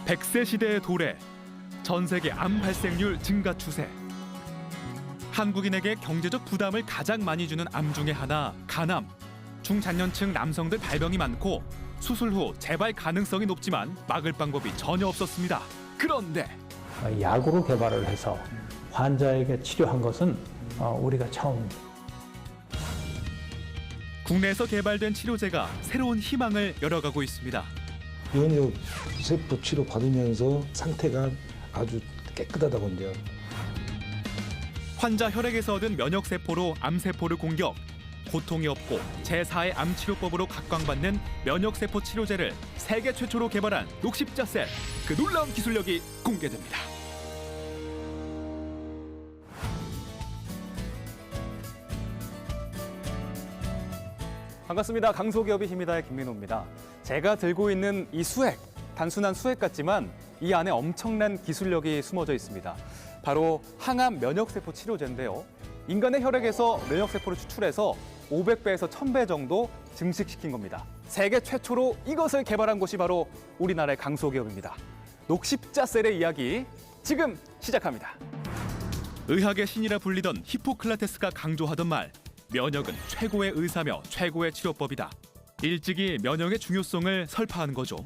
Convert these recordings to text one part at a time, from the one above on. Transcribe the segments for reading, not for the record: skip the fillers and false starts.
100세 시대의 도래, 전 세계 암 발생률 증가 추세. 한국인에게 경제적 부담을 가장 많이 주는 암 중에 하나, 간암. 중장년층 남성들 발병이 많고 수술 후 재발 가능성이 높지만 막을 방법이 전혀 없었습니다. 그런데 약으로 개발을 해서 환자에게 치료한 것은 우리가 처음입니다. 국내에서 개발된 치료제가 새로운 희망을 열어가고 있습니다. 면역세포 치료 받으면서 상태가 아주 깨끗하다고 이제. 환자 혈액에서 얻은 면역세포로 암세포를 공격. 고통이 없고 제4의 암치료법으로 각광받는 면역세포 치료제를 세계 최초로 개발한 녹십자셀. 그 놀라운 기술력이 공개됩니다. 반갑습니다. 강소기업의 힘이다의 김민호입니다. 제가 들고 있는 이 수액, 단순한 수액 같지만 이 안에 엄청난 기술력이 숨어져 있습니다. 바로 항암 면역세포 치료제인데요. 인간의 혈액에서 면역세포를 추출해서 500배에서 1000배 정도 증식시킨 겁니다. 세계 최초로 이것을 개발한 곳이 바로 우리나라의 강소기업입니다. 녹십자셀의 이야기 지금 시작합니다. 의학의 신이라 불리던 히포크라테스가 강조하던 말, 면역은 최고의 의사며 최고의 치료법이다. 일찍이 면역의 중요성을 설파한 거죠.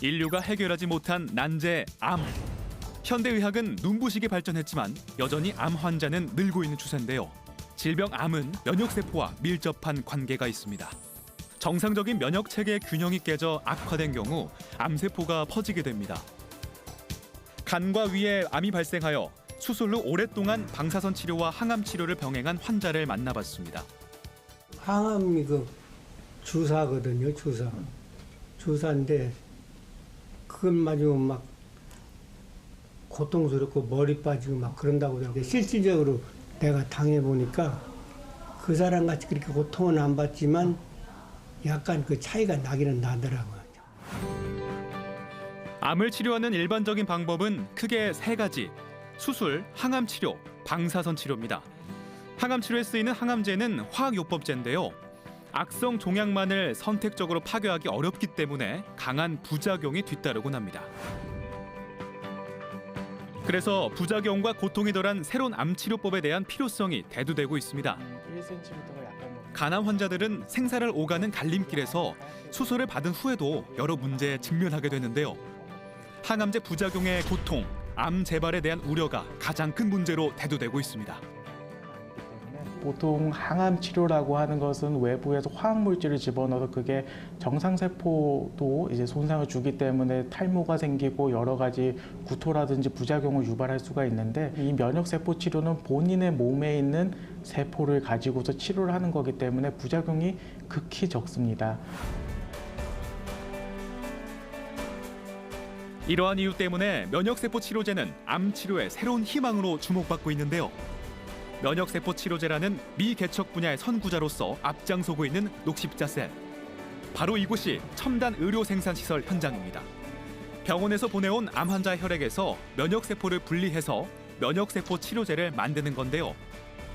인류가 해결하지 못한 난제, 암. 현대의학은 눈부시게 발전했지만 여전히 암 환자는 늘고 있는 추세인데요. 질병 암은 면역세포와 밀접한 관계가 있습니다. 정상적인 면역체계의 균형이 깨져 악화된 경우 암세포가 퍼지게 됩니다. 간과 위에 암이 발생하여 수술 후 오랫동안 방사선 치료와 항암 치료를 병행한 환자를 만나봤습니다. 항암이 그 주사거든요, 주사. 주사인데 그걸 맞으면 막 고통스럽고 머리 빠지고 막 그런다고 하더라고요. 실질적으로 내가 당해보니까 그 사람 같이 그렇게 고통은 안 받지만 약간 그 차이가 나기는 나더라고요. 암을 치료하는 일반적인 방법은 크게 세 가지. 수술, 항암 치료, 방사선 치료입니다. 항암 치료에 쓰이는 항암제는 화학요법제인데요. 악성 종양만을 선택적으로 파괴하기 어렵기 때문에 강한 부작용이 뒤따르곤 합니다. 그래서 부작용과 고통이 덜한 새로운 암 치료법에 대한 필요성이 대두되고 있습니다. 간암 환자들은 생사를 오가는 갈림길에서 수술을 받은 후에도 여러 문제에 직면하게 되는데요. 항암제 부작용의 고통, 암 재발에 대한 우려가 가장 큰 문제로 대두되고 있습니다. 보통 항암 치료라고 하는 것은 외부에서 화학 물질을 집어넣어서 그게 정상세포도 이제 손상을 주기 때문에 탈모가 생기고 여러 가지 구토라든지 부작용을 유발할 수가 있는데, 이 면역세포 치료는 본인의 몸에 있는 세포를 가지고서 치료를 하는 거기 때문에 부작용이 극히 적습니다. 이러한 이유 때문에 면역세포 치료제는 암 치료의 새로운 희망으로 주목받고 있는데요. 면역세포 치료제라는 미개척 분야의 선구자로서 앞장서고 있는 녹십자셀. 바로 이곳이 첨단 의료 생산시설 현장입니다. 병원에서 보내온 암 환자 혈액에서 면역세포를 분리해서 면역세포 치료제를 만드는 건데요.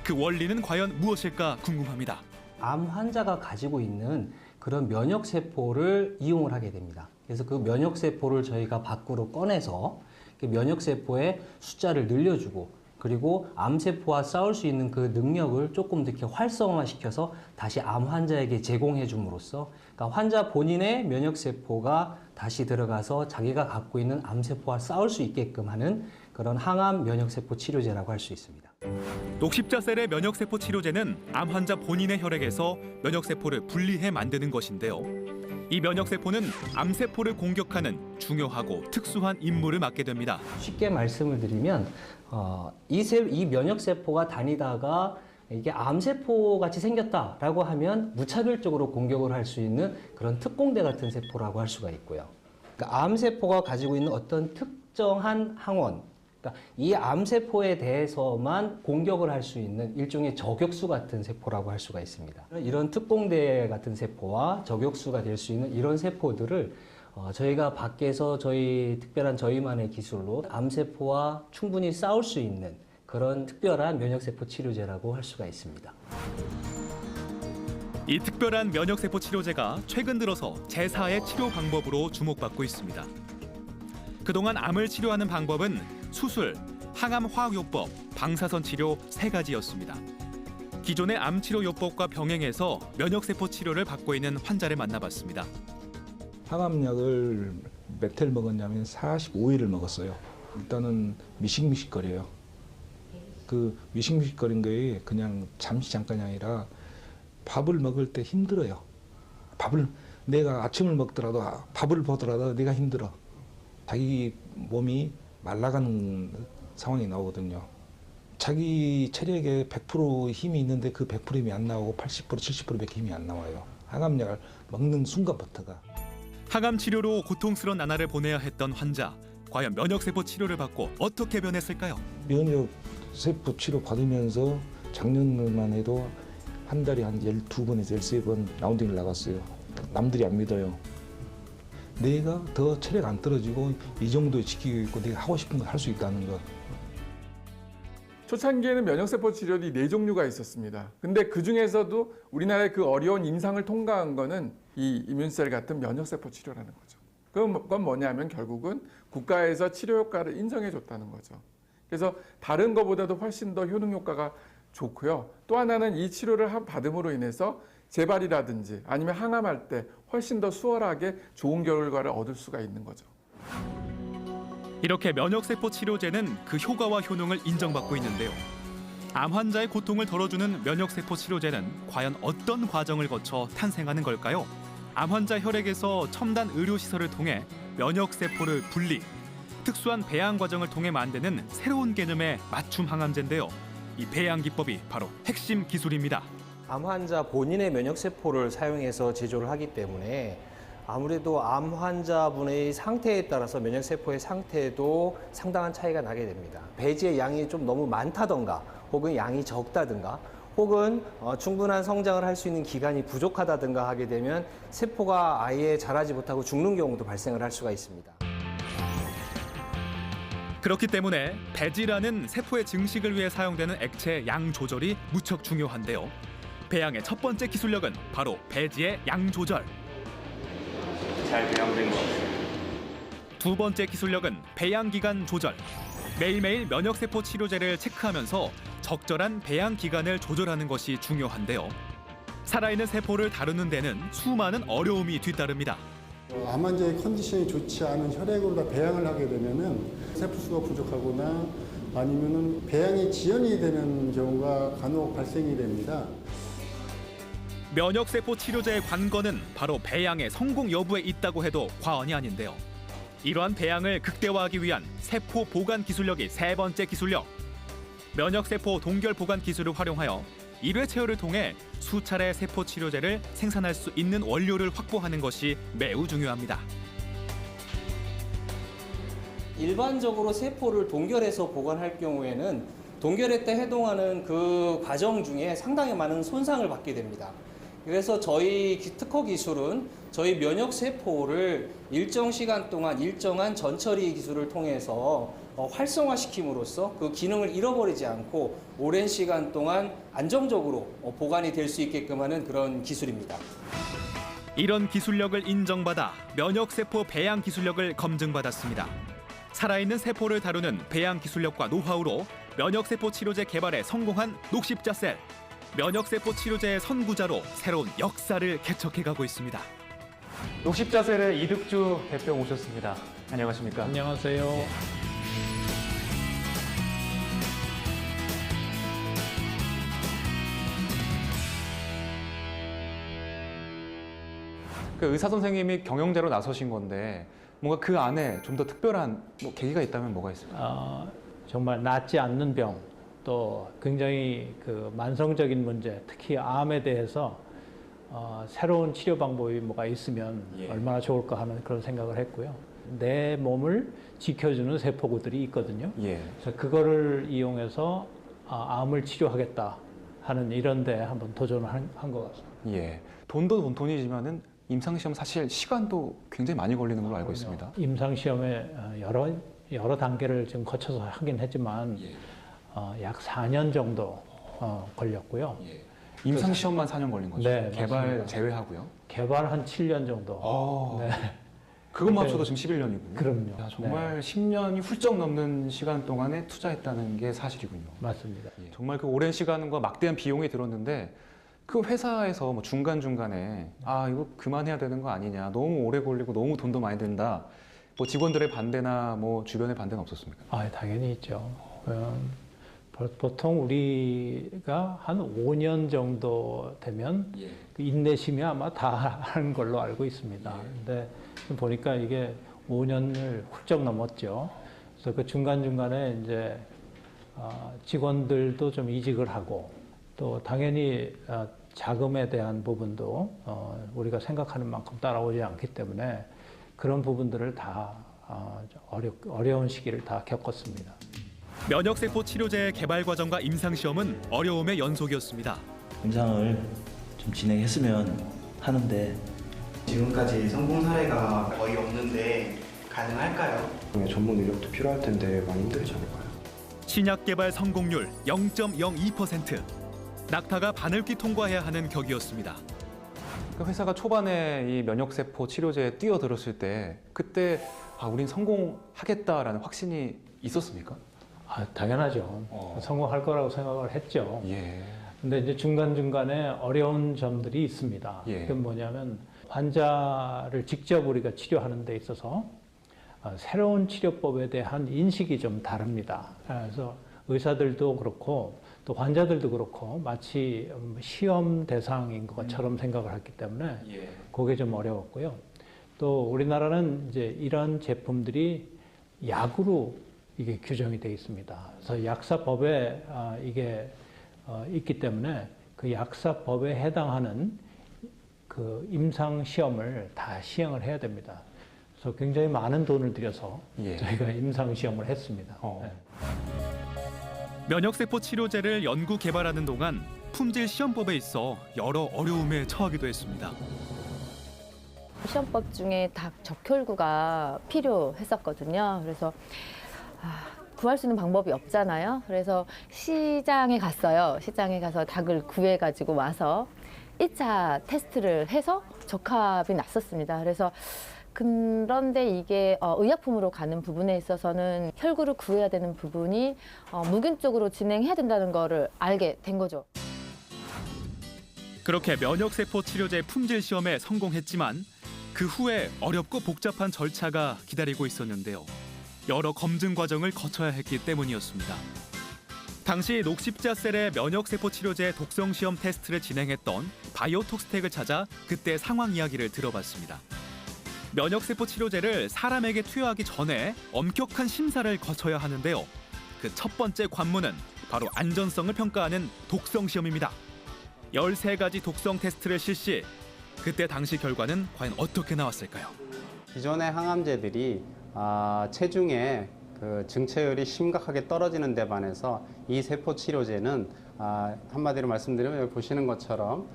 그 원리는 과연 무엇일까 궁금합니다. 암 환자가 가지고 있는 그런 면역세포를 이용을 하게 됩니다. 그래서 그 면역세포를 저희가 밖으로 꺼내서 면역세포의 숫자를 늘려주고, 그리고 암세포와 싸울 수 있는 그 능력을 조금 더 이렇게 활성화시켜서 다시 암 환자에게 제공해 줌으로써, 그러니까 환자 본인의 면역세포가 다시 들어가서 자기가 갖고 있는 암세포와 싸울 수 있게끔 하는 그런 항암 면역세포 치료제라고 할 수 있습니다. 녹십자셀의 면역세포 치료제는 암 환자 본인의 혈액에서 면역세포를 분리해 만드는 것인데요. 이 면역세포는 암세포를 공격하는 중요하고 특수한 임무를 맡게 됩니다. 쉽게 말씀을 드리면 이 면역세포가 다니다가 이게 암세포 같이 생겼다라고 하면 무차별적으로 공격을 할 수 있는 그런 특공대 같은 세포라고 할 수가 있고요. 그러니까 암세포가 가지고 있는 어떤 특정한 항원, 그러니까 이 암세포에 대해서만 공격을 할 수 있는 일종의 저격수 같은 세포라고 할 수가 있습니다. 이런 특공대 같은 세포와 저격수가 될 수 있는 이런 세포들을 저희가 밖에서 특별한 저희만의 기술로 암세포와 충분히 싸울 수 있는 그런 특별한 면역세포 치료제라고 할 수가 있습니다. 이 특별한 면역세포 치료제가 최근 들어서 제4의 치료 방법으로 주목받고 있습니다. 그동안 암을 치료하는 방법은 수술, 항암 화학요법, 방사선 치료 3가지였습니다. 기존의 암 치료 요법과 병행해서 면역세포 치료를 받고 있는 환자를 만나봤습니다. 항암약을 몇 회를 먹었냐면 45일을 먹었어요. 일단은 미식미식거려요. 그 미식미식거린 거에 그냥 잠깐이 아니라 밥을 먹을 때 힘들어요. 내가 아침을 먹더라도 밥을 보더라도 내가 힘들어. 자기 몸이 말라가는 상황이 나오거든요. 자기 체력에 100% 힘이 있는데 그 100% 힘이 안 나오고 80%, 70%밖에 힘이 안 나와요. 항암약을 먹는 순간부터가. 항암 치료로 고통스러운 나날을 보내야 했던 환자. 과연 면역세포 치료를 받고 어떻게 변했을까요? 면역세포 치료 받으면서 작년만 해도 한 달에 한 12번에서 13번 라운딩을 나갔어요. 남들이 안 믿어요. 내가 더 체력 안 떨어지고 이 정도에 지키고 있고 내가 하고 싶은 거 할 수 있다는 거. 초창기에는 면역세포 치료도 4종류가 있었습니다. 근데 그 중에서도 우리나라의 그 어려운 임상을 통과한 거는 이 이뮨셀 같은 면역세포 치료라는 거죠. 그건 뭐냐면 결국은 국가에서 치료 효과를 인정해 줬다는 거죠. 그래서 다른 것보다도 훨씬 더 효능 효과가 좋고요. 또 하나는 이 치료를 받음으로 인해서 재발이라든지 아니면 항암할 때 훨씬 더 수월하게 좋은 결과를 얻을 수가 있는 거죠. 이렇게 면역세포 치료제는 그 효과와 효능을 인정받고 있는데요. 암 환자의 고통을 덜어주는 면역세포 치료제는 과연 어떤 과정을 거쳐 탄생하는 걸까요? 암 환자 혈액에서 첨단 의료시설을 통해 면역세포를 분리, 특수한 배양 과정을 통해 만드는 새로운 개념의 맞춤 항암제인데요. 이 배양 기법이 바로 핵심 기술입니다. 암 환자 본인의 면역세포를 사용해서 제조를 하기 때문에 아무래도 암 환자분의 상태에 따라서 면역세포의 상태도 상당한 차이가 나게 됩니다. 배지의 양이 좀 너무 많다던가 혹은 양이 적다든가 혹은 충분한 성장을 할 수 있는 기간이 부족하다든가 하게 되면 세포가 아예 자라지 못하고 죽는 경우도 발생을 할 수가 있습니다. 그렇기 때문에 배지라는 세포의 증식을 위해 사용되는 액체 양 조절이 무척 중요한데요. 배양의 첫 번째 기술력은 바로 배지의 양 조절. 잘 배양된 것 같아요. 두 번째 기술력은 배양 기간 조절. 매일매일 면역세포 치료제를 체크하면서 적절한 배양 기간을 조절하는 것이 중요한데요. 살아있는 세포를 다루는 데는 수많은 어려움이 뒤따릅니다. 암 환자의 컨디션이 좋지 않은 혈액으로 다 배양을 하게 되면은 세포수가 부족하거나 아니면은 배양이 지연이 되는 경우가 간혹 발생이 됩니다. 면역세포 치료제의 관건은 바로 배양의 성공 여부에 있다고 해도 과언이 아닌데요. 이러한 배양을 극대화하기 위한 세포 보관 기술력이 세 번째 기술력. 면역세포 동결 보관 기술을 활용하여 1회 체열을 통해 수차례 세포 치료제를 생산할 수 있는 원료를 확보하는 것이 매우 중요합니다. 일반적으로 세포를 동결해서 보관할 경우에는 동결했다 해동하는 그 과정 중에 상당히 많은 손상을 받게 됩니다. 그래서 저희 특허 기술은 저희 면역세포를 일정 시간 동안 일정한 전처리 기술을 통해서 활성화시킴으로써 그 기능을 잃어버리지 않고 오랜 시간 동안 안정적으로 보관이 될 수 있게끔 하는 그런 기술입니다. 이런 기술력을 인정받아 면역세포 배양 기술력을 검증받았습니다. 살아있는 세포를 다루는 배양 기술력과 노하우로 면역세포 치료제 개발에 성공한 녹십자셀. 면역세포 치료제의 선구자로 새로운 역사를 개척해가고 있습니다. 녹십자셀의 이득주 대표 모셨습니다. 안녕하십니까? 안녕하세요. 그 의사 선생님이 경영자로 나서신 건데 뭔가 그 안에 좀 더 특별한 계기가 있다면 뭐가 있을까요? 정말 낫지 않는 병, 또 굉장히 그 만성적인 문제, 특히 암에 대해서 새로운 치료 방법이 뭐가 있으면 얼마나 좋을까 하는 그런 생각을 했고요. 내 몸을 지켜주는 세포구들이 있거든요. 그래서 그거를 이용해서 암을 치료하겠다 하는 이런 데 한번 도전을 한 것 같습니다. 돈도 돈이지만은 임상시험 사실 시간도 굉장히 많이 걸리는 걸로 알고 있습니다. 임상시험에 여러 단계를 지금 거쳐서 하긴 했지만 약 4년 정도 걸렸고요. 임상시험만 4년 걸린 거죠? 네, 개발 맞습니다. 제외하고요? 개발 한 7년 정도. 네. 그것만 합쳐도 지금 11년이군요. 그럼요. 야, 정말 10년이 훌쩍 넘는 시간 동안에 투자했다는 게 사실이군요. 맞습니다. 정말 그 오랜 시간과 막대한 비용이 들었는데 그 회사에서 뭐 중간중간에 이거 그만해야 되는 거 아니냐, 너무 오래 걸리고 너무 돈도 많이 든다, 뭐 직원들의 반대나 뭐 주변의 반대는 없었습니까? 당연히 있죠. 보통 우리가 한 5년 정도 되면 그 인내심이 아마 다 하는 걸로 알고 있습니다. 근데 보니까 이게 5년을 훌쩍 넘었죠. 그래서 그 중간중간에 이제 직원들도 좀 이직을 하고, 또 당연히 자금에 대한 부분도 우리가 생각하는 만큼 따라오지 않기 때문에 그런 부분들을 다 어려운 시기를 다 겪었습니다. 면역세포 치료제의 개발 과정과 임상시험은 어려움의 연속이었습니다. 임상을 좀 진행했으면 하는데 지금까지 성공 사례가 거의 없는데 가능할까요? 전문 인력도 필요할 텐데 많이 힘들지 않을까요? 신약 개발 성공률 0.02%. 낙타가 바늘귀 통과해야 하는 격이었습니다. 그 회사가 초반에 이 면역세포 치료제에 뛰어들었을 때 그때 우린 성공하겠다라는 확신이 있었습니까? 당연하죠. 성공할 거라고 생각을 했죠. 예. 근데 이제 중간중간에 어려운 점들이 있습니다. 그건 뭐냐면 환자를 직접 우리가 치료하는 데 있어서 새로운 치료법에 대한 인식이 좀 다릅니다. 그래서 의사들도 그렇고 또 환자들도 그렇고 마치 시험 대상인 것처럼 생각을 했기 때문에 그게 좀 어려웠고요. 또 우리나라는 이제 이런 제품들이 약으로 이게 규정이 되어 있습니다. 그래서 약사법에 이게 있기 때문에 그 약사법에 해당하는 그 임상 시험을 다 시행을 해야 됩니다. 그래서 굉장히 많은 돈을 들여서 저희가 임상 시험을 했습니다. 면역세포 치료제를 연구 개발하는 동안 품질 시험법에 있어 여러 어려움에 처하기도 했습니다. 시험법 중에 닭 적혈구가 필요했었거든요. 그래서 구할 수 있는 방법이 없잖아요. 그래서 시장에 갔어요. 시장에 가서 닭을 구해가지고 와서 1차 테스트를 해서 적합이 났었습니다. 그래서 그런데 이게 의약품으로 가는 부분에 있어서는 혈구를 구해야 되는 부분이 무균적으로 진행해야 된다는 거를 알게 된 거죠. 그렇게 면역세포 치료제 품질 시험에 성공했지만 그 후에 어렵고 복잡한 절차가 기다리고 있었는데요. 여러 검증 과정을 거쳐야 했기 때문이었습니다. 당시 녹십자셀의 면역세포 치료제 독성 시험 테스트를 진행했던 바이오톡스텍을 찾아 그때 상황 이야기를 들어봤습니다. 면역세포 치료제를 사람에게 투여하기 전에 엄격한 심사를 거쳐야 하는데요. 그 첫 번째 관문은 바로 안전성을 평가하는 독성 시험입니다. 13가지 독성 테스트를 실시. 그때 당시 결과는 과연 어떻게 나왔을까요? 기존의 항암제들이 체중의 그 증체율이 심각하게 떨어지는 데 반해서 이 세포 치료제는 한마디로 말씀드리면 여기 보시는 것처럼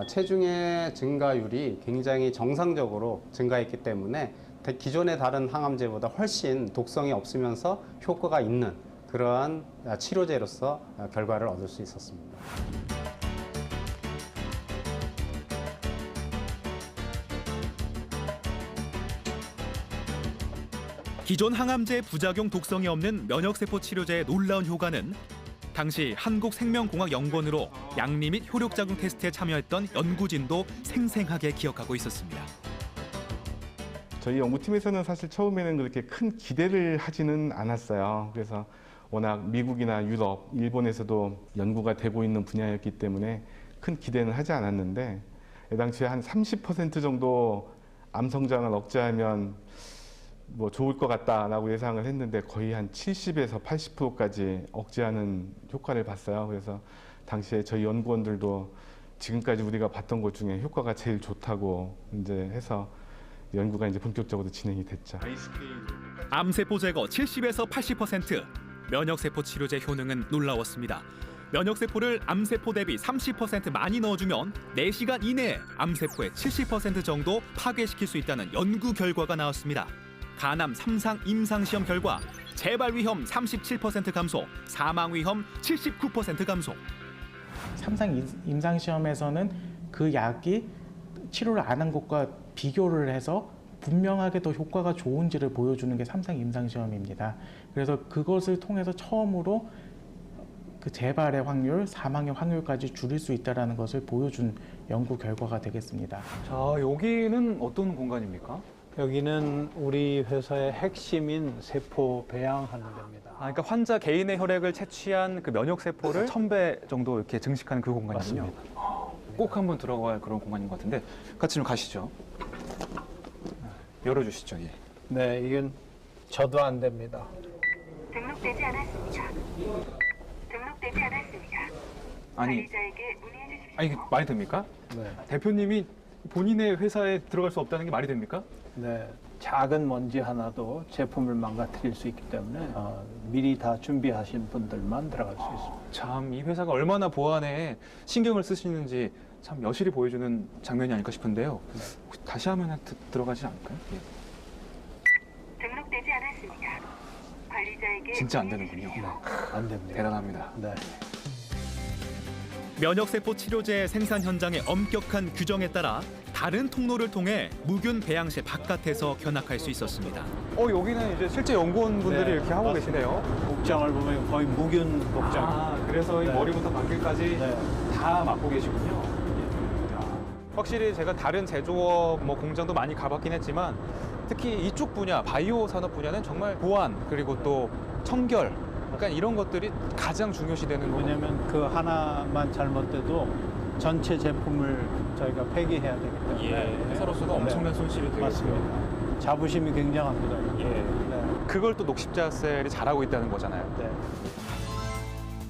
체중의 증가율이 굉장히 정상적으로 증가했기 때문에 기존의 다른 항암제보다 훨씬 독성이 없으면서 효과가 있는 그러한 치료제로서 결과를 얻을 수 있었습니다. 기존 항암제 부작용 독성이 없는 면역세포 치료제의 놀라운 효과는 당시 한국생명공학연구원으로 양리 및 효력작용 테스트에 참여했던 연구진도 생생하게 기억하고 있었습니다. 저희 연구팀에서는 사실 처음에는 그렇게 큰 기대를 하지는 않았어요. 그래서 워낙 미국이나 유럽, 일본에서도 연구가 되고 있는 분야였기 때문에 큰 기대는 하지 않았는데 당시에 한 30% 정도 암 성장을 억제하면 뭐 좋을 것 같다라고 예상을 했는데 거의 한 70에서 80%까지 억제하는 효과를 봤어요. 그래서 당시에 저희 연구원들도 지금까지 우리가 봤던 것 중에 효과가 제일 좋다고 이제 해서 연구가 이제 본격적으로 진행이 됐죠. 암세포 제거 70에서 80%, 면역세포 치료제 효능은 놀라웠습니다. 면역세포를 암세포 대비 30% 많이 넣어주면 4시간 이내에 암세포의 70% 정도 파괴시킬 수 있다는 연구 결과가 나왔습니다. 간암 3상 임상시험 결과 재발 위험 37% 감소, 사망 위험 79% 감소. 3상 임상시험에서는 그 약이 치료를 안 한 것과 비교를 해서 분명하게 더 효과가 좋은지를 보여주는 게 3상 임상시험입니다. 그래서 그것을 통해서 처음으로 그 재발의 확률, 사망의 확률까지 줄일 수 있다는 것을 보여준 연구 결과가 되겠습니다. 자, 여기는 어떤 공간입니까? 여기는 우리 회사의 핵심인 세포 배양하는 데입니다. 아, 그러니까 환자 개인의 혈액을 채취한 그 면역 세포를 1000배 정도 이렇게 증식하는 그 공간이군요. 맞습니다. 꼭 한번 들어갈 그런 공간인 것 같은데 같이 좀 가시죠. 열어주시죠. 예. 네, 이건 저도 안 됩니다. 등록되지 않았습니다. 등록되지 않았습니다. 아니, 관리자에게 문의해 주십시오. 아니 이게 말이 됩니까? 네. 대표님이 본인의 회사에 들어갈 수 없다는 게 말이 됩니까? 네, 작은 먼지 하나도 제품을 망가뜨릴 수 있기 때문에 미리 다 준비하신 분들만 들어갈 수 있습니다. 참, 이 회사가 얼마나 보안에 신경을 쓰시는지 참 여실히 보여주는 장면이 아닐까 싶은데요. 혹시 다시 하면 들어가지 않을까요? 예. 등록되지 않았습니다. 관리자에게 진짜 안 되는군요. 네, 안 됩니다. 대단합니다. 네. 면역세포 치료제 생산 현장의 엄격한 규정에 따라 다른 통로를 통해 무균 배양실 바깥에서 견학할 수 있었습니다. 여기는 이제 실제 연구원분들이 네, 이렇게 하고 맞습니다. 계시네요. 복장을 보면 거의 무균 복장. 아, 그래서 이 네. 머리부터 발끝까지 네. 다 맡고 계시군요. 야, 확실히 제가 다른 제조업 공장도 많이 가봤긴 했지만 특히 이쪽 분야, 바이오 산업 분야는 정말 보안 그리고 또 청결, 그러니까 이런 것들이 가장 중요시 되는 거예요. 왜냐하면 그 하나만 잘못돼도 전체 제품을 저희가 폐기해야 되기 때문에 회사로서도 엄청난 손실이 되겠고요. 맞습니다. 자부심이 굉장합니다. 네. 그걸 또 녹십자셀이 잘하고 있다는 거잖아요. 네.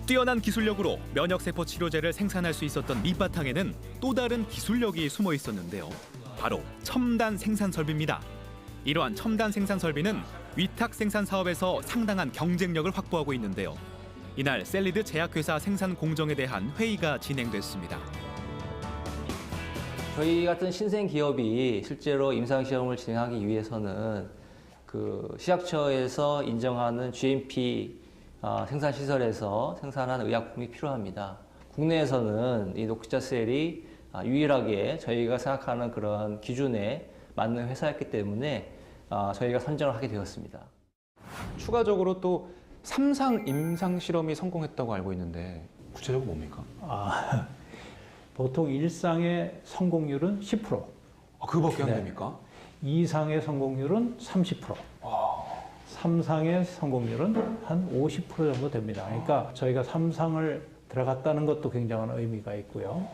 뛰어난 기술력으로 면역세포 치료제를 생산할 수 있었던 밑바탕에는 또 다른 기술력이 숨어 있었는데요. 바로 첨단 생산 설비입니다. 이러한 첨단 생산 설비는 위탁 생산 사업에서 상당한 경쟁력을 확보하고 있는데요. 이날 셀리드 제약회사 생산 공정에 대한 회의가 진행됐습니다. 저희 같은 신생 기업이 실제로 임상 시험을 진행하기 위해서는 그 시약처에서 인정하는 GMP 생산 시설에서 생산한 의약품이 필요합니다. 국내에서는 이 녹십자셀이 유일하게 저희가 생각하는 그런 기준에 맞는 회사였기 때문에 저희가 선정을 하게 되었습니다. 추가적으로 또 3상 임상 실험이 성공했다고 알고 있는데 구체적으로 뭡니까? 보통 1상의 성공률은 10%. 그거밖에 안 됩니까? 2상의 성공률은 30%. 3상의 성공률은 한 50% 정도 됩니다. 그러니까 저희가 3상을 들어갔다는 것도 굉장한 의미가 있고요.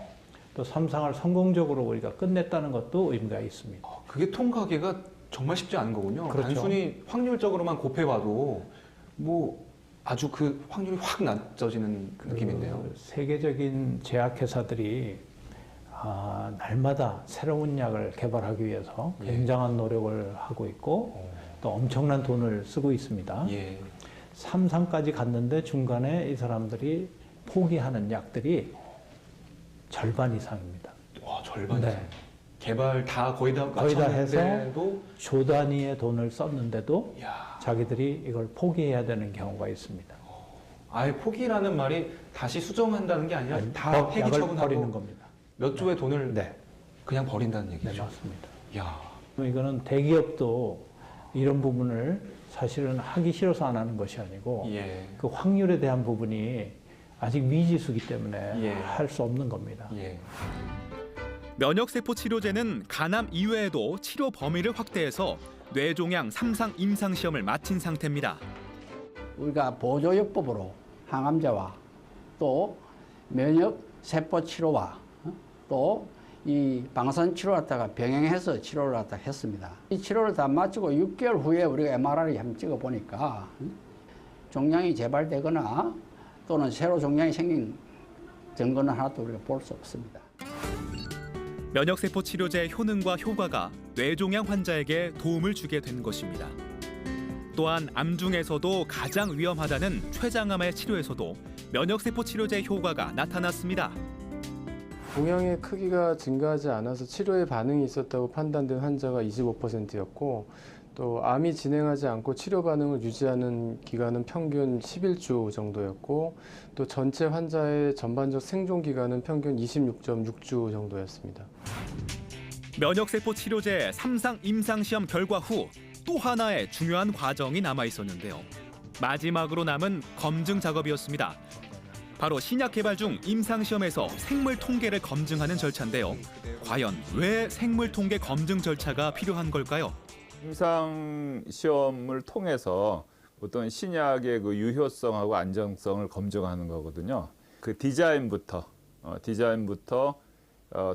또 3상을 성공적으로 우리가 끝냈다는 것도 의미가 있습니다. 그게 통과하기가 정말 쉽지 않은 거군요. 그렇죠. 단순히 확률적으로만 곱해봐도 아주 그 확률이 확 낮아지는 그 느낌인데요. 세계적인 제약회사들이 날마다 새로운 약을 개발하기 위해서 굉장한 노력을 하고 있고 또 엄청난 돈을 쓰고 있습니다. 3상까지 갔는데 중간에 이 사람들이 포기하는 약들이 절반 이상입니다. 와, 절반 이상. 개발 거의 다 해서 마쳤는데도 조 단위의 돈을 썼는데도 자기들이 이걸 포기해야 되는 경우가 있습니다. 아예 포기라는 말이 다시 수정한다는 게 아니라 다 약을 폐기 처분하고 버리는 겁니다. 몇 조의 돈을 그냥 버린다는 얘기죠. 네, 맞습니다. 야. 이거는 대기업도 이런 부분을 사실은 하기 싫어서 안 하는 것이 아니고 그 확률에 대한 부분이 아직 미지수기 때문에 할 수 없는 겁니다. 면역세포 치료제는 간암 이외에도 치료 범위를 확대해서 뇌종양 3상 임상 시험을 마친 상태입니다. 우리가 보조요법으로 항암제와 또 면역세포 치료와 또 이 방사선 치료를 갖다가 병행해서 치료를 갖다 했습니다. 이 치료를 다 마치고 6개월 후에 우리가 MRI를 한번 찍어 보니까 종양이 재발되거나 또는 새로 종양이 생긴 증거는 하나도 우리가 볼 수 없습니다. 면역세포 치료제의 효능과 효과가 뇌종양 환자에게 도움을 주게 된 것입니다. 또한 암 중에서도 가장 위험하다는 췌장암의 치료에서도 면역세포 치료제의 효과가 나타났습니다. 종양의 크기가 증가하지 않아서 치료에 반응이 있었다고 판단된 환자가 25%였고 또 암이 진행하지 않고 치료 반응을 유지하는 기간은 평균 11주 정도였고 또 전체 환자의 전반적 생존 기간은 평균 26.6주 정도였습니다. 면역세포 치료제 3상 임상시험 결과 후 또 하나의 중요한 과정이 남아 있었는데요. 마지막으로 남은 검증 작업이었습니다. 바로 신약 개발 중 임상시험에서 생물 통계를 검증하는 절차인데요. 과연 왜 생물 통계 검증 절차가 필요한 걸까요? 임상 시험을 통해서 어떤 신약의 그 유효성하고 안정성을 검증하는 거거든요. 그 디자인부터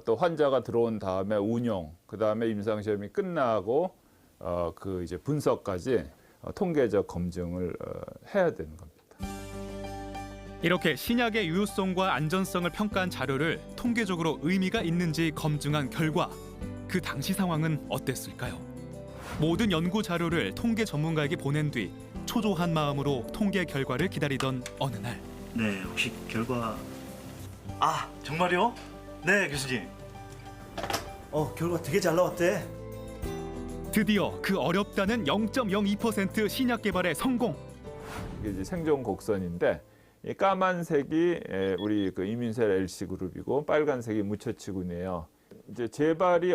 또 환자가 들어온 다음에 운용, 그 다음에 임상 시험이 끝나고 그 이제 분석까지 통계적 검증을 해야 되는 겁니다. 이렇게 신약의 유효성과 안전성을 평가한 자료를 통계적으로 의미가 있는지 검증한 결과 그 당시 상황은 어땠을까요? 모든 연구 자료를 통계 전문가에게 보낸 뒤 초조한 마음으로 통계 결과를 기다리던 어느 날. 네, 혹시 결과... 아, 정말요? 네, 교수님. 결과 되게 잘 나왔대. 드디어 그 어렵다는 0.02% 신약 개발에 성공. 이게 이제 생존 곡선인데 이 까만색이 우리 그 이민셀 LC 그룹이고 빨간색이 무처치군이에요. 이제 재발이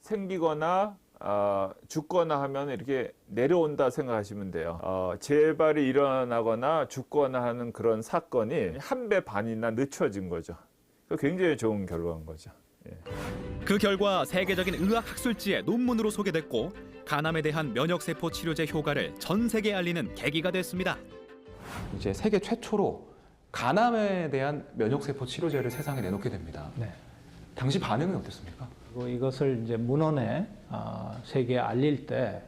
생기거나 죽거나 하면 이렇게 내려온다 생각하시면 돼요. 재발이 일어나거나 죽거나 하는 그런 사건이 1배 반이나 늦춰진 거죠. 굉장히 좋은 결과인 거죠. 예. 그 결과 세계적인 의학 학술지에 논문으로 소개됐고 간암에 대한 면역세포 치료제 효과를 전 세계에 알리는 계기가 됐습니다. 이제 세계 최초로 간암에 대한 면역세포 치료제를 세상에 내놓게 됩니다. 네. 당시 반응은 어땠습니까? 그리고 이것을 이제 문헌에 세계에 알릴 때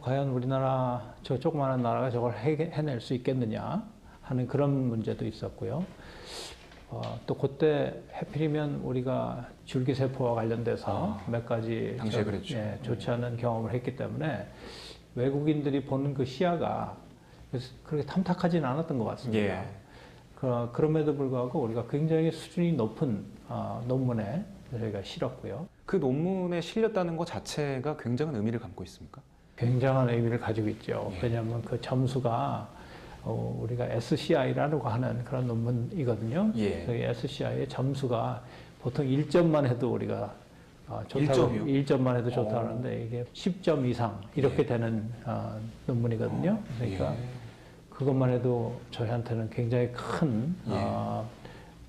과연 우리나라 저 조그마한 나라가 저걸 해낼 수 있겠느냐 하는 그런 문제도 있었고요. 또 그때 해필이면 우리가 줄기세포와 관련돼서 몇 가지 당시에 그랬죠. 좋지 않은 경험을 했기 때문에 외국인들이 보는 그 시야가 그렇게 탐탁하지는 않았던 것 같습니다. 예. 그럼에도 불구하고 우리가 굉장히 수준이 높은 논문에 저희가 실었고요. 그 논문에 실렸다는 것 자체가 굉장한 의미를 담고 있습니까? 굉장한 의미를 가지고 있죠. 예. 왜냐하면 그 점수가 우리가 SCI라고 하는 그런 논문이거든요. 예. 그 SCI의 점수가 보통 1점만 해도 우리가 좋다고 1점만 해도 좋다고 하는데 이게 10점 이상 이렇게 되는 논문이거든요. 그러니까 그것만 해도 저희한테는 굉장히 큰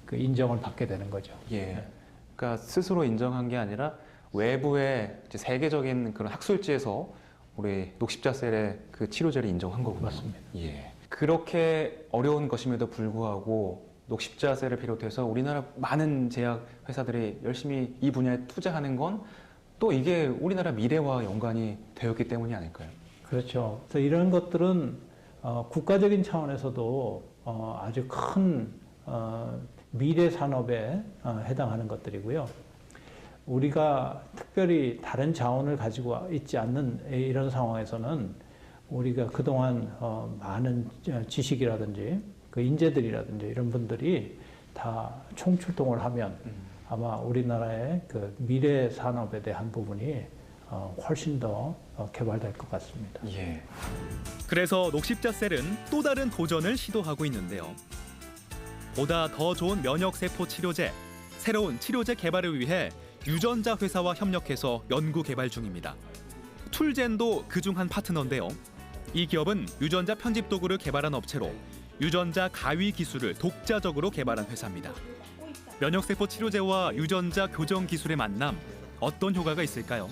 그 인정을 받게 되는 거죠. 예. 그러니까 스스로 인정한 게 아니라 외부의 이제 세계적인 그런 학술지에서 우리 녹십자셀의 그 치료제를 인정한 거군요. 맞습니다. 예. 그렇게 어려운 것임에도 불구하고 녹십자셀을 비롯해서 우리나라 많은 제약 회사들이 열심히 이 분야에 투자하는 건 또 이게 우리나라 미래와 연관이 되었기 때문이 아닐까요? 그렇죠. 그래서 이런 것들은 국가적인 차원에서도 아주 큰 미래 산업에 해당하는 것들이고요. 우리가 특별히 다른 자원을 가지고 있지 않는 이런 상황에서는 우리가 그동안 많은 지식이라든지 그 인재들이라든지 이런 분들이 다 총출동을 하면 아마 우리나라의 그 미래 산업에 대한 부분이 훨씬 더 개발될 것 같습니다. 예. 그래서 녹십자셀은 또 다른 도전을 시도하고 있는데요. 보다 더 좋은 면역세포 치료제, 새로운 치료제 개발을 위해 유전자 회사와 협력해서 연구 개발 중입니다. 툴젠도 그중 한 파트너인데요. 이 기업은 유전자 편집 도구를 개발한 업체로 유전자 가위 기술을 독자적으로 개발한 회사입니다. 면역세포 치료제와 유전자 교정 기술의 만남, 어떤 효과가 있을까요?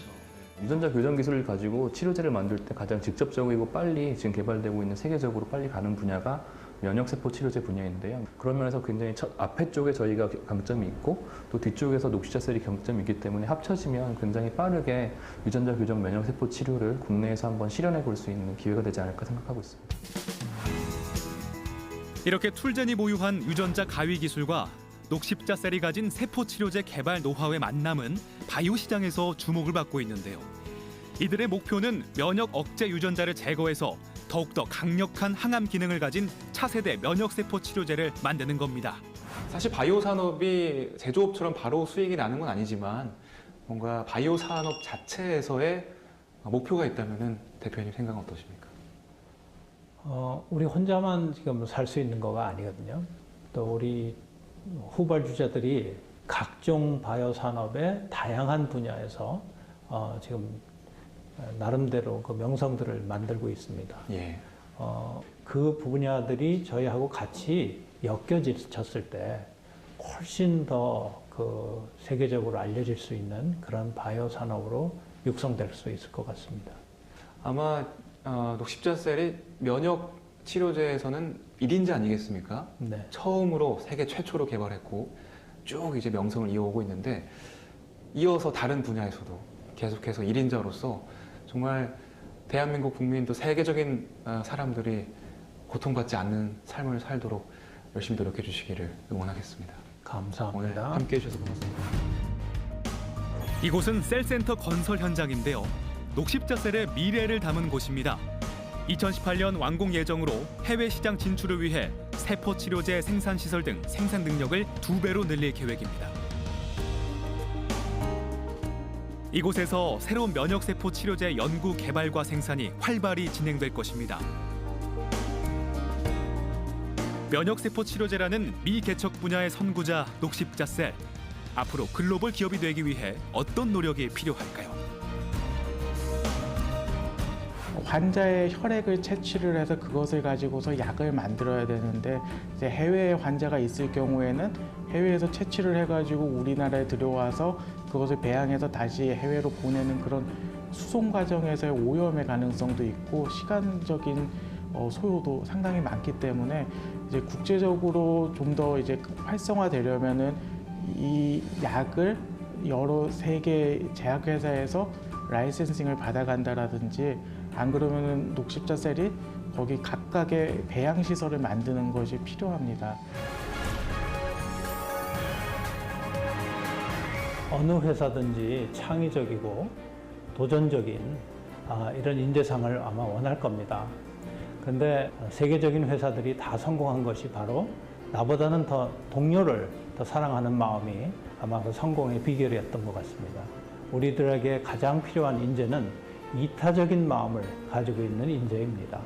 유전자 교정 기술을 가지고 치료제를 만들 때 가장 직접적이고 빨리 지금 개발되고 있는 세계적으로 빨리 가는 분야가 면역세포 치료제 분야인데요. 그런 면에서 굉장히 앞에 쪽에 저희가 강점이 있고 또 뒤쪽에서 녹십자셀이 강점이 있기 때문에 합쳐지면 굉장히 빠르게 유전자 교정 면역세포 치료를 국내에서 한번 실현해 볼 수 있는 기회가 되지 않을까 생각하고 있습니다. 이렇게 툴젠이 보유한 유전자 가위 기술과 녹십자셀이 가진 세포 치료제 개발 노하우의 만남은 바이오 시장에서 주목을 받고 있는데요. 이들의 목표는 면역 억제 유전자를 제거해서 더욱더 강력한 항암 기능을 가진 차세대 면역세포 치료제를 만드는 겁니다. 사실 바이오 산업이 제조업처럼 바로 수익이 나는 건 아니지만 뭔가 바이오 산업 자체에서의 목표가 있다면 대표님 생각은 어떠십니까? 우리 혼자만 지금 살 수 있는 거가 아니거든요. 또 우리 후발주자들이 각종 바이오 산업의 다양한 분야에서 지금 나름대로 그 명성들을 만들고 있습니다. 예. 그 분야들이 저희하고 같이 엮여졌을 때 훨씬 더 그 세계적으로 알려질 수 있는 그런 바이오 산업으로 육성될 수 있을 것 같습니다. 아마 녹십자셀이 면역 치료제에서는 1인자 아니겠습니까? 네. 처음으로 세계 최초로 개발했고 쭉 이제 명성을 이어오고 있는데 이어서 다른 분야에서도 계속해서 1인자로서 정말 대한민국 국민도 세계적인 사람들이 고통받지 않는 삶을 살도록 열심히 노력해 주시기를 응원하겠습니다. 감사합니다. 오늘 함께해 주셔서 고맙습니다. 이곳은 셀센터 건설 현장인데요. 녹십자셀의 미래를 담은 곳입니다. 2018년 완공 예정으로 해외 시장 진출을 위해 세포 치료제 생산 시설 등 생산 능력을 2배로 늘릴 계획입니다. 이곳에서 새로운 면역세포 치료제 연구 개발과 생산이 활발히 진행될 것입니다. 면역세포 치료제라는 미개척 분야의 선구자 녹십자셀. 앞으로 글로벌 기업이 되기 위해 어떤 노력이 필요할까요? 환자의 혈액을 채취를 해서 그것을 가지고서 약을 만들어야 되는데 이제 해외에 환자가 있을 경우에는 해외에서 채취를 해가지고 우리나라에 들여와서 그것을 배양해서 다시 해외로 보내는 그런 수송 과정에서의 오염의 가능성도 있고 시간적인 소요도 상당히 많기 때문에 이제 국제적으로 좀 더 이제 활성화되려면은 이 약을 여러 세계 제약회사에서 라이센싱을 받아간다라든지 안 그러면은 녹십자셀이 거기 각각의 배양 시설을 만드는 것이 필요합니다. 어느 회사든지 창의적이고 도전적인 이런 인재상을 아마 원할 겁니다. 근데 세계적인 회사들이 다 성공한 것이 바로 나보다는 더 동료를 더 사랑하는 마음이 아마 그 성공의 비결이었던 것 같습니다. 우리들에게 가장 필요한 인재는 이타적인 마음을 가지고 있는 인재입니다.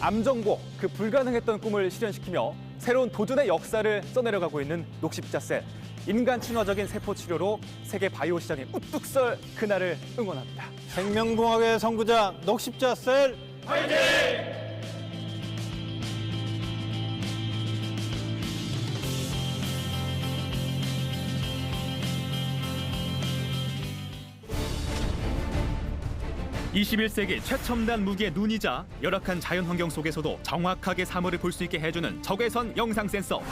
암정복, 그 불가능했던 꿈을 실현시키며 새로운 도전의 역사를 써내려가고 있는 녹십자셀. 인간 친화적인 세포 치료로 세계 바이오 시장에 우뚝 설 그날을 응원합니다. 생명공학의 선구자 녹십자셀 화이팅! (21세기) 최첨단 무기의 눈이자 열악한 자연환경 속에서도 정확하게 사물을 볼 수 있게 해주는 적외선 영상 센서.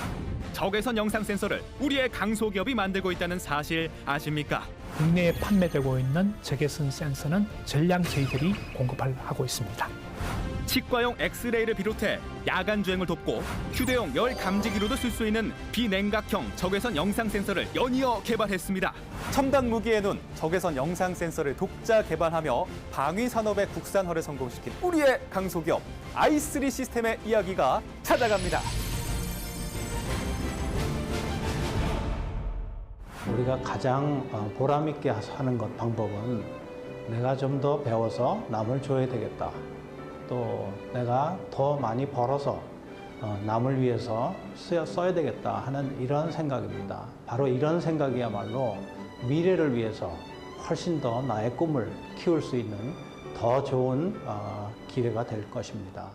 적외선 영상 센서를 우리의 강소기업이 만들고 있다는 사실 아십니까? 국내에 판매되고 있는 적외선 센서는 전량 저희들이 공급하고 있습니다. 치과용 엑스레이를 비롯해 야간 주행을 돕고 휴대용 열 감지기로도 쓸 수 있는 비냉각형 적외선 영상 센서를 연이어 개발했습니다. 첨단 무기의 눈, 적외선 영상 센서를 독자 개발하며 방위 산업의 국산화를 성공시킨 우리의 강소기업 i3 시스템의 이야기가 찾아갑니다. 우리가 가장 보람 있게 하는 방법은 내가 좀 더 배워서 남을 줘야 되겠다. 또 내가 더 많이 벌어서 남을 위해서 써야 되겠다 하는 이런 생각입니다. 바로 이런 생각이야말로 미래를 위해서 훨씬 더 나의 꿈을 키울 수 있는 더 좋은 기회가 될 것입니다.